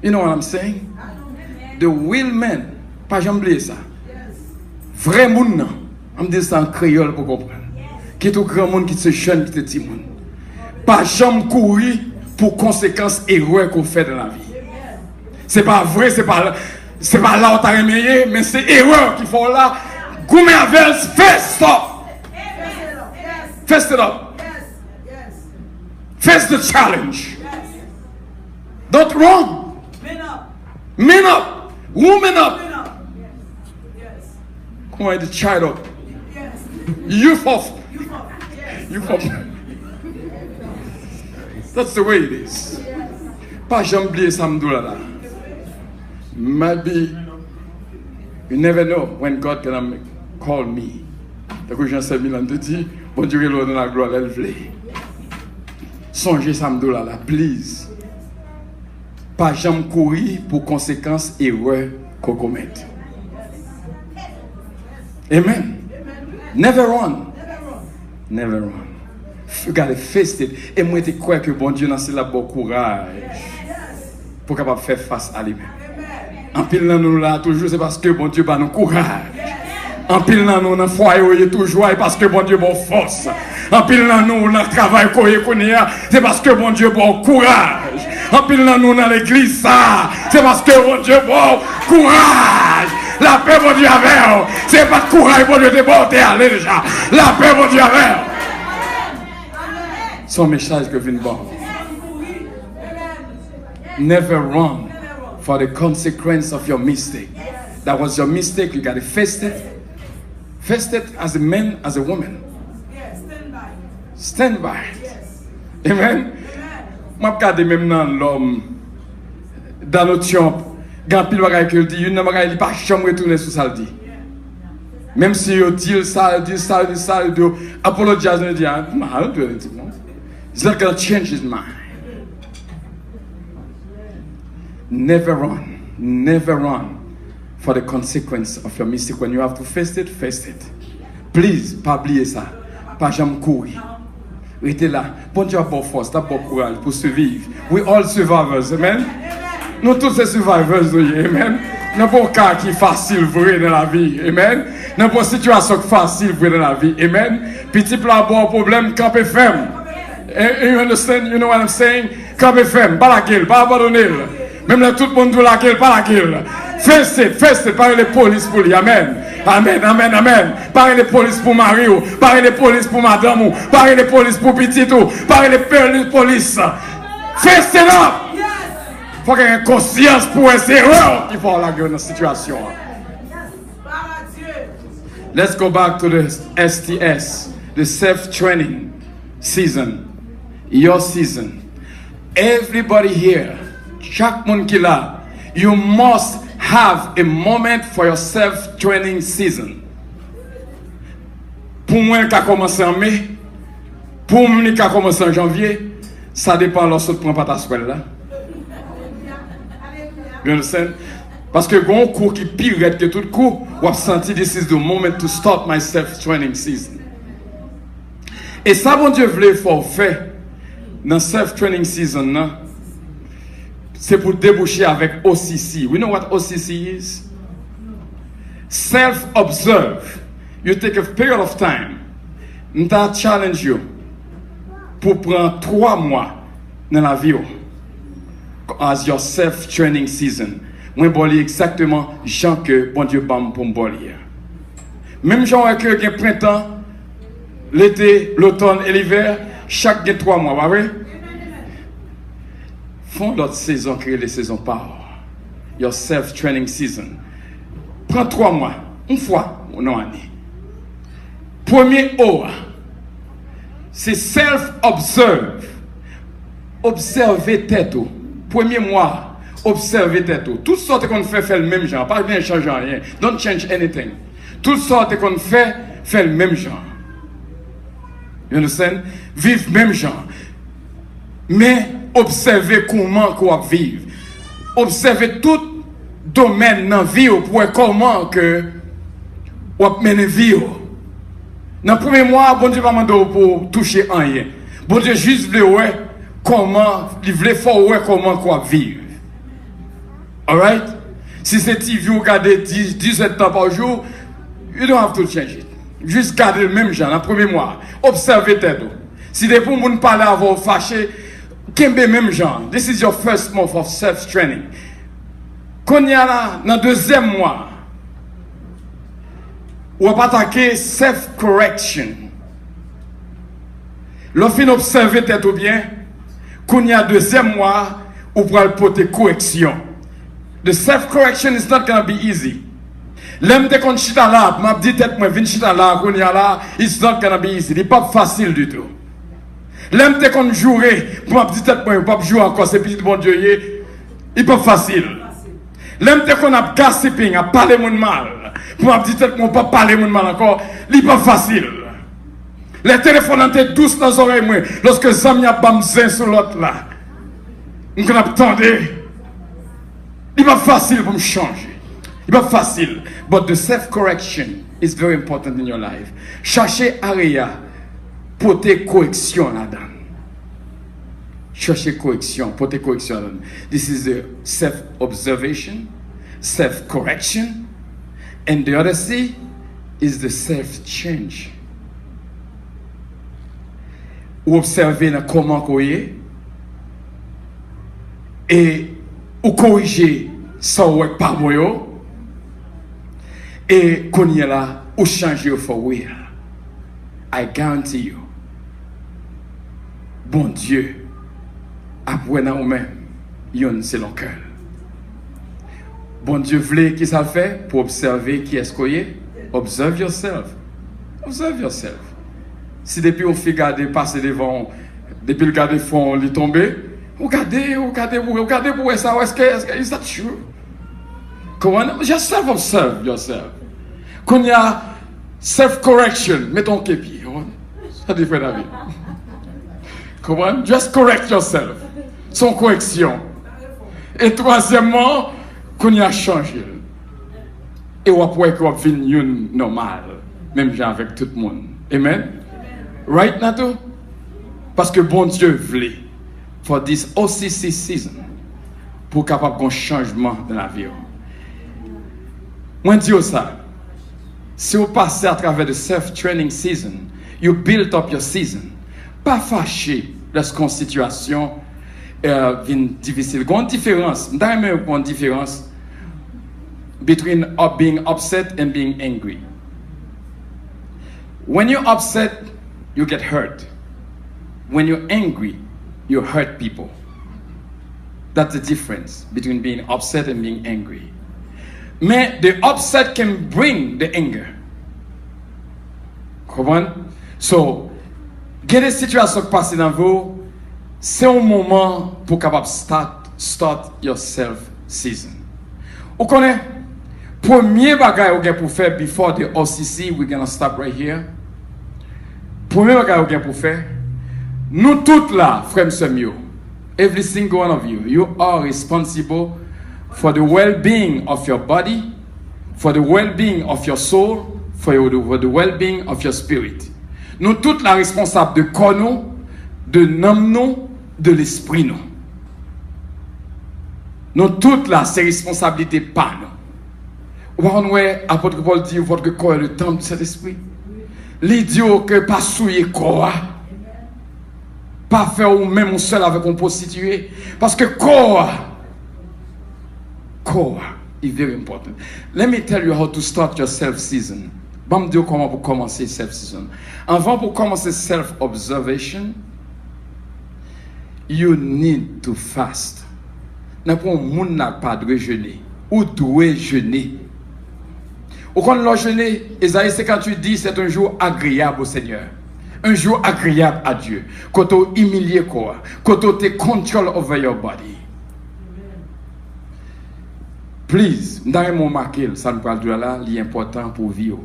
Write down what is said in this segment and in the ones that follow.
You know what I'm saying? The real men, pas jamais oublier ça. Vrai monde non. On dit ça en créole pour comprendre. Qui est tout grand monde qui se jeune qui est petit monde. Pas jamais courir pour conséquences erreurs qu'on fait dans la vie. C'est pas vrai, c'est pas là où t'as remis, mais c'est erreur qu'il faut là. Goumé avec face stop. Face it up. Face the challenge. Don't run. Men up. Women up. Come on, the child up. Youth up. Youth up. That's the way it is. Pas jamais oublier ça là. Maybe you never know when God can call me. Donc Jean 5000 ans te dit, bon Dieu est dans la gloire, elle voulait. Songez ça là, please. Pas jamais courir pour conséquences erreurs qu'on commette. Amen. Never run. Never run. You gotta face it. Et moi, je crois que bon Dieu, c'est là bon courage pour capable faire face à lui-même. En pile dans nous là, toujours, c'est parce que bon Dieu va nous courage. En pile dans nous, dans le foyer, toujours, parce que bon Dieu bon force. En pile dans nous, dans le travail qu'on a, c'est parce que bon Dieu bon courage. En pile dans nous, dans l'église, c'est parce que bon Dieu bon courage. La paix, bon Dieu, avec. C'est pas de courage, bon Dieu, de bon, t'es allé déjà. La paix, bon Dieu, avec. Son message que vient bon. Never run for the consequence of your mistake. That was your mistake. You got to face it. Face it as a man, as a woman. Stand by it. Amen. Je regarde même dans l'homme, dans notre chambre, quand il va dire, il ne va pas jamais retourner sur ça. Même si il dit ça, il apologize, il dit, I don't do anything. He's not going to change his mind. Never run for the consequence of your mistake. When you have to face it, face it. Please, pas oublier ça. Pas jamais courir. Restez là. Bon Dieu a bon force, t'as bon courage pour survivre. We all survivors, amen. Nous tous ces survivors, amen. N'importe cas qui est facile vrai dans la vie, amen. N'importe situation facile vrai dans la vie, amen. Petit plat bon problème, campé ferme. You understand? You know what I'm saying? Campé ferme, pas la gueule, pas abandonner. Même là, tout le monde veut la gueule, pas la gueule. Face it, parlez les polices pour lui, amen. Amen. Parlez les polices pour Mario, parlez les polices pour madame, parlez les polices pour Petito, parlez les polices. Face it up! Il faut qu'il y ait une conscience pour essayer qu'il faut la gueule dans la situation. Let's go back to the STS, the self-training season. Your season. Everybody here, chaque monde qui là, you must have a moment for your self-training season. Pour moi, qui a commencé en mai, pour moi, qui a commencé en janvier, ça dépend lorsque tu prends pas ta semaine là. You understand? Parce que bon cours qui pire que tout cours, on a senti this is the moment to start my self-training season. Et ça, bon Dieu voulait faire dans self-training season, c'est pour déboucher avec OCC. We know what OCC is? Self-observe. You take a period of time. M'ta challenge you pour prendre 3 mois dans la vie as your self-training season. Moi, je exactement Jean que bon Dieu bam pour me lire. Même genre que le printemps, l'été, l'automne et l'hiver, chaque 3 mois, pas vrai? Font l'autre saison, créer les saisons par your self-training season. Prends 3 mois, une fois, non année. Premier O, c'est self-observe. Observer tête. Premier mois, observer tête. Toutes sortes qu'on fait le même genre. Pas bien changer rien. Don't change anything. Toutes sortes qu'on fait le même genre. You understand? Vivre même genre. Mais observer comment qu'on vivre. Observer tout domaine dans la vie pour voir comment que on mène vie. Dans le premier mois, bon Dieu va demander pour toucher rien. Bon Dieu juste veut voir comment, il veut faire voir comment qu'on vivre. Alright? Si c'est TV, vous regardez 17 temps par jour, you don't have to change it. Juste garder le même genre, dans le premier mois. Observez tête. Si des pour vous parler avant fâché, qu'est-ce que même genre? This is your first month of self-training. Quand il y a là, dans le deuxième mois, on va attaquer self-correction. Lorsqu'on observe tête ou bien, quand il y a deuxième mois, on pourra porter correction. The self-correction is not going to be easy. L'homme de qu'on chita là, m'a dit tête moi, vin chita là, qu'on y a là, it's not going to be easy. C'est pas facile du tout. L'homme de qu'on jouer, m'a dit tête moi, pas jouer encore, c'est petit bon Dieu, il pas facile. L'homme de qu'on a gossiping, a parler mon mal, m'a dit tête moi, pas parler mon mal encore, il pas facile. Les téléphones étaient douces dans les oreilles moi, lorsque Zami a bamzin sur l'autre là. On a attendu. Il pas facile pour me changer. Il pas facile. But the self-correction is very important in your life. Cherchez area pour tes corrections là-dedans. Cherchez correction, pour tes corrections là-dedans. This is the self-observation, self-correction. And the other C is the self-change. Ou observer comment courir et ou corriger ça ou pas moi et qu'on y est là ou changer for real. I guarantee you, bon Dieu après nous même yon c'est le cœur. Bon Dieu voulait qui ça fait pour observer qui est-ce qu'on est. Observe yourself. Observe yourself. Si depuis on fait garder passer devant, depuis le garder fond, il tomber, regardez pour ça, est-ce que, is that true? Comment? Just self-observe yourself. Quand il y a self-correction, mets ton képi. Ça diffère la vie. Comment? Just correct yourself. Son correction. Et troisièmement, quand il y a changé. Et on va pouvoir qu'on vienne normal, même genre avec tout le monde. Amen? Right, Nato? Parce que bon Dieu voulait, for this OCC season, pour capable un changement dans la vie. Moi, je dis ça. Si vous passez à travers de self-training season, you build up your season. Pas fâché lorsqu'une situation vient difficile. Il y a une différence. Il y a une différence between being upset and being angry. When you're upset, you get hurt. When you're angry, you hurt people. That's the difference between being upset and being angry. Mais the upset can bring the anger. Come on? So, il y a des situations qui passent dans vous, c'est un moment pour capable start your self season. Vous connaissez? Premier bagage que vous faire before the OCC, we're gonna stop right here. Premier bagage que vous faire, nous tous là, frères et sœurs, every single one of you, you are responsible for the well-being of your body, for the well-being of your soul, for the well-being of your spirit. Nous tous la responsable de corps nous, de l'âme nous, de l'esprit nous. Nous tous là, c'est responsabilité pas nous. Vous voyez, apôtre Paul dit, votre corps est le temple de cet esprit. L'idiot que pas souiller corps, pas faire ou même seul avec un prostitué, parce que corps is very important. Let me tell you how to start your self season. Je vais dire comment pour commencer self season. Avant pour commencer self observation, you need to fast. N'importe où n'a pas de jeûner ou doit jeûner. Au quand le jeûner, Isaïe 58 dit c'est un jour agréable au Seigneur. Un jour agréable à Dieu. Quand tu humilies quoi, quand tu control over your body. Please, dans mon marqué, ça nous parle de là, l'important pour vivre.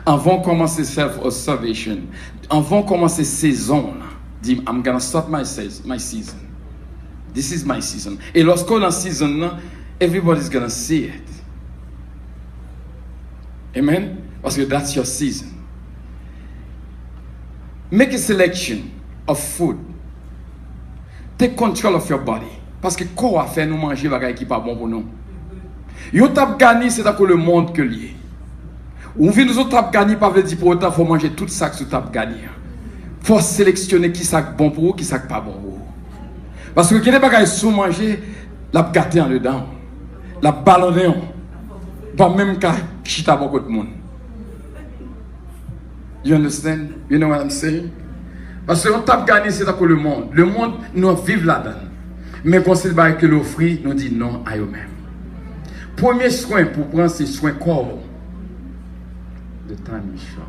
Avant de commencer self-observation, avant de commencer saison, dis, I'm gonna start my season. This is my season. Et lorsqu'on a season, everybody's gonna see it. Amen? Parce que that's your season. Make a selection of food. Take control of your body. Parce que quoi a fait nous manger bagaille qui pas bon pour nous. Yo tap gagné c'est dans le monde que lié. On vit nous autres tap gagné pas veut dire pour autant faut manger tout ça que tu tap gagné. Faut sélectionner qui ça bon pour vous, qui ça pas bon pour vous. Parce que quelqu'un bagaille sous manger, la gâté en dedans. La ballonner. Pas même qu'à chita beaucoup de monde. You understand? You know what I'm saying? Parce que on tape gagné c'est dans le monde. Le monde nous vivons là-dedans. Mais quand c'est le que l'offre, nous dit non à eux-mêmes. Premier soin pour prendre c'est soin corps. The time is short.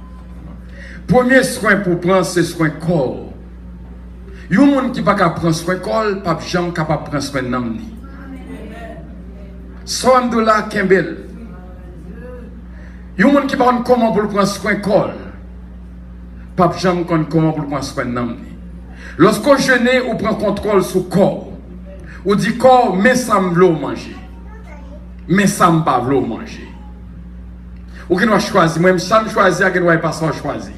Premier soin pour prendre c'est soin corps. Il y a un monde qui ne peut pas prendre soin corps, pas jamais capable de prendre soin de l'âme. Somme de la Kembel. Il y a un monde qui ne peut pas comment pour prendre soin corps. Pas jamais comment pour prendre soin de l'âme. Lorsqu'on jeûne, on prend contrôle sur le corps. On dit corps, mais ça me veut manger. Mais ça me pas veut manger. Ou qui nous choisir, moi ça me choisir, qui nous pas sans choisir.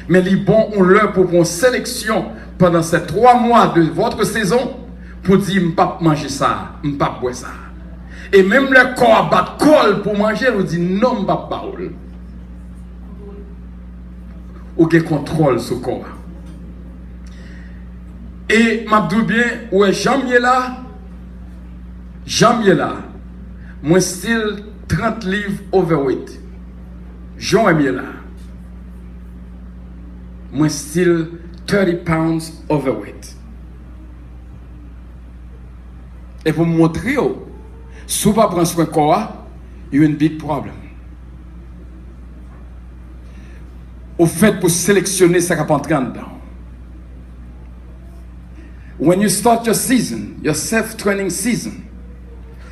Mais les bons ont l'heure pour une sélection pendant ces 3 mois de votre saison pour dire je pas manger ça, je pas boire ça. Et même le corps a battu col pour manger, on dit non, je pas parole. Ou qui contrôle ce corps. Et m'abdou bien, ouais, jambier là, moi style 30 livres overweight. Jean aimé là. Moi style 30 pounds overweight. Et pour me montrer, si vous ne prenez pas soin de corps, il y a un big problem. Au fait, pour sélectionner ce qui est entré dedans. When you start your season, your self-training season,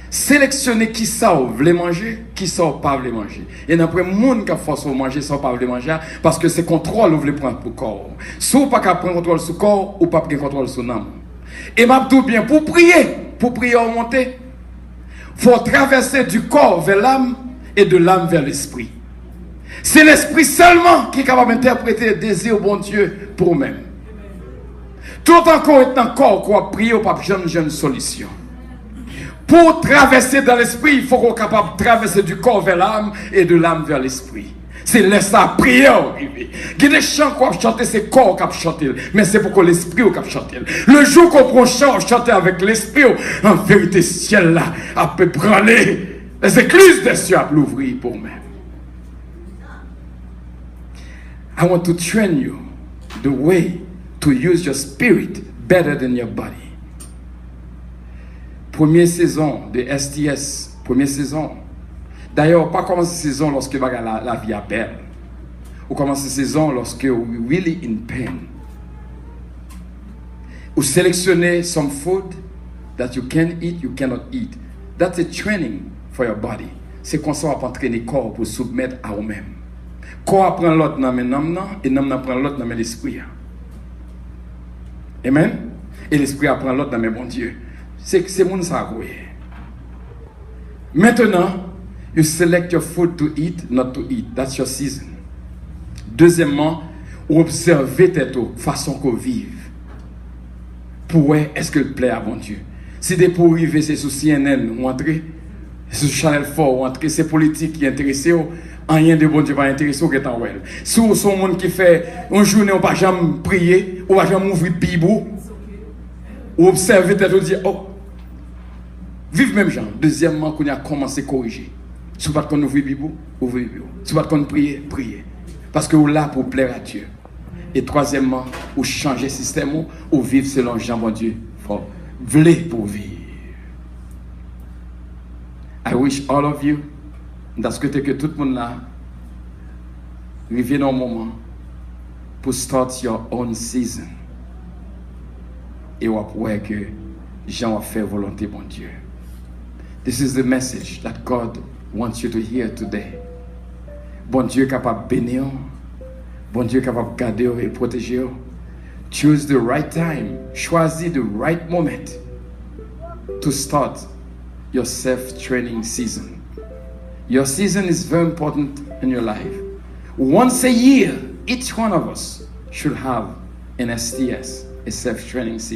sélectionnez qui ça vous voulez manger, qui ça vous pas voulez manger. Et après, les gens qui force vous manger, ça pas voulez manger, parce que c'est contrôle vous voulez prendre pour le corps. Si vous pas prendre contrôle sur le corps, ou pas prendre contrôle sur l'âme. Et m'abdou bien, pour prier remonter, il faut traverser du corps vers l'âme et de l'âme vers l'esprit. C'est l'esprit seulement qui est capable d'interpréter les désirs au bon Dieu pour vous-même. Tout encore est encore qu'on prie au pape jeune solution. Pour traverser dans l'esprit, il faut qu'on soit capable de traverser du corps vers l'âme et de l'âme vers l'esprit. C'est laisser la prière arriver. Il y a des chants qu'on va chanter, c'est le corps qui va chanter, mais c'est pour que l'esprit va chanter. Le jour qu'on prend chant, chanter avec l'esprit, en vérité, ciel là, a peut branler. Les écluses des cieux à l'ouvrir pour moi. I want to train you the way to use your spirit better than your body. Première saison de STS, première saison. D'ailleurs, pas commencer saison lorsque la vie est belle. Ou commencer saison lorsque we're really in pain. Ou sélectionner some food that you can eat, you cannot eat. That's a training for your body. C'est comme ça qu'on va entraîner le corps pour soumettre à vous-même. Corps prend l'autre dans l'âme et l'âme prend l'autre dans l'esprit. Amen. Et l'esprit apprend l'autre dans mes bon Dieu. C'est mon ça. Maintenant, you select your food to eat, not to eat. That's your season. Deuxièmement, observez tête façon qu'on vive. Pour est-ce que le plaît à bon Dieu. Si des pour arriver c'est sur CNN ou entrer, sur Channel 4 ou entrer, c'est politique qui intéressé rien de bon Dieu va intéresser au en well. Si vous êtes un monde qui fait une journée on pas jamais prier, ou pas jamais ouvrir Bible, ou observer tête ou dire oh vive même gens. Deuxièmement, qu'on a commencé à corriger. Si vous ne pouvez pas ouvrir Bible, ouvrez Bible. Si vous ne pouvez pas prier, priez. Parce que vous êtes là pour plaire à Dieu. Et troisièmement, vous changer le système ou vivre selon Jean bon Dieu. Faut voulez pour vivre. I wish all of you, parce que tout le monde là, vivez dans un moment pour start your own season. Et vous voyez que Jean va faire volonté bon Dieu. This is the message that God wants you to hear today. Bon Dieu est capable de bénir. Bon Dieu est capable de garder et protéger. Choose the right time. Choisis the right moment to start your self-training season. Your season is very important in your life. Once a year, each one of us should have an STS, a self-training season.